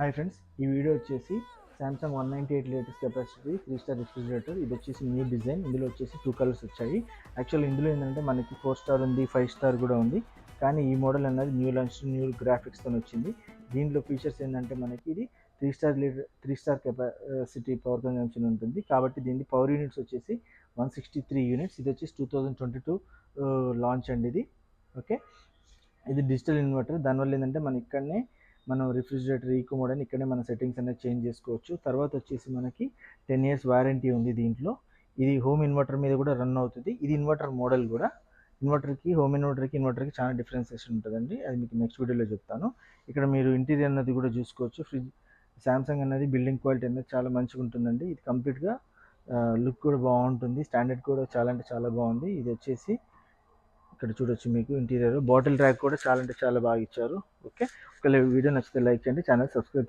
Hi friends, ఈ video వచ్చేసి Samsung 198 latest capacity 3 star refrigerator. ఇది వచ్చేసి న్యూ డిజైన్. ఇందులో వచ్చేసి 2 కలర్స్ వచ్చాయి. యాక్చువల్ ఇందులో ఏంటంటే మనకి 4 స్టార్ ఉంది, 5 స్టార్ కూడా ఉంది. కానీ ఈ మోడల్ అనేది న్యూ లాంచ్, న్యూ గ్రాఫిక్స్తో వచ్చింది. దీంట్లో ఫీచర్స్ ఏంటంటే మనకి ఇది 3 స్టార్ కెపాసిటీ పవర్ కన్జంప్షన్ ఉంటుంది. కాబట్టి దీనికి పవర్ యూనిట్స్ వచ్చేసి 163 యూనిట్స్. ఇది వచ్చేసి 2022 లాంచ్ అండి ఇది. ఓకే, ఇది డిజిటల్ ఇన్వర్టర్. దానివల్ల ఏంటంటే మన ఇక్కడనే మనం రిఫ్రిజిరేటర్ ఈకో మోడ్ అని ఇక్కడే మన సెట్టింగ్స్ అనేది చేంజ్ చేసుకోవచ్చు. తర్వాత వచ్చేసి మనకి 10 years వారంటీ ఉంది దీంట్లో. ఇది హోమ్ ఇన్వర్టర్ మీద కూడా రన్ అవుతుంది. ఇది ఇన్వర్టర్ మోడల్ కూడా. ఇన్వర్టర్కి, హోమ్ ఇన్వర్టర్కి చాలా డిఫరెన్సేషన్ ఉంటుందండి. అది మీకు నెక్స్ట్ వీడియోలో చెప్తాను. ఇక్కడ మీరు ఇంటీరియర్ అన్నది కూడా చూసుకోవచ్చు. సామ్సంగ్ అనేది బిల్డింగ్ క్వాలిటీ అనేది చాలా మంచిగా ఉంటుందండి. ఇది కంప్లీట్గా లుక్ కూడా బాగుంటుంది. స్టాండర్డ్ కూడా చాలా అంటే చాలా బాగుంది. ఇది వచ్చేసి ఇక్కడ చూడొచ్చు మీకు ఇంటీరియర్. బాటిల్ ట్రాక్ కూడా చాలా అంటే చాలా బాగా ఇచ్చారు. ఓకే, ఒకవేళ వీడియో నచ్చితే లైక్ చేయండి, ఛానల్ సబ్స్క్రైబ్ చేయండి.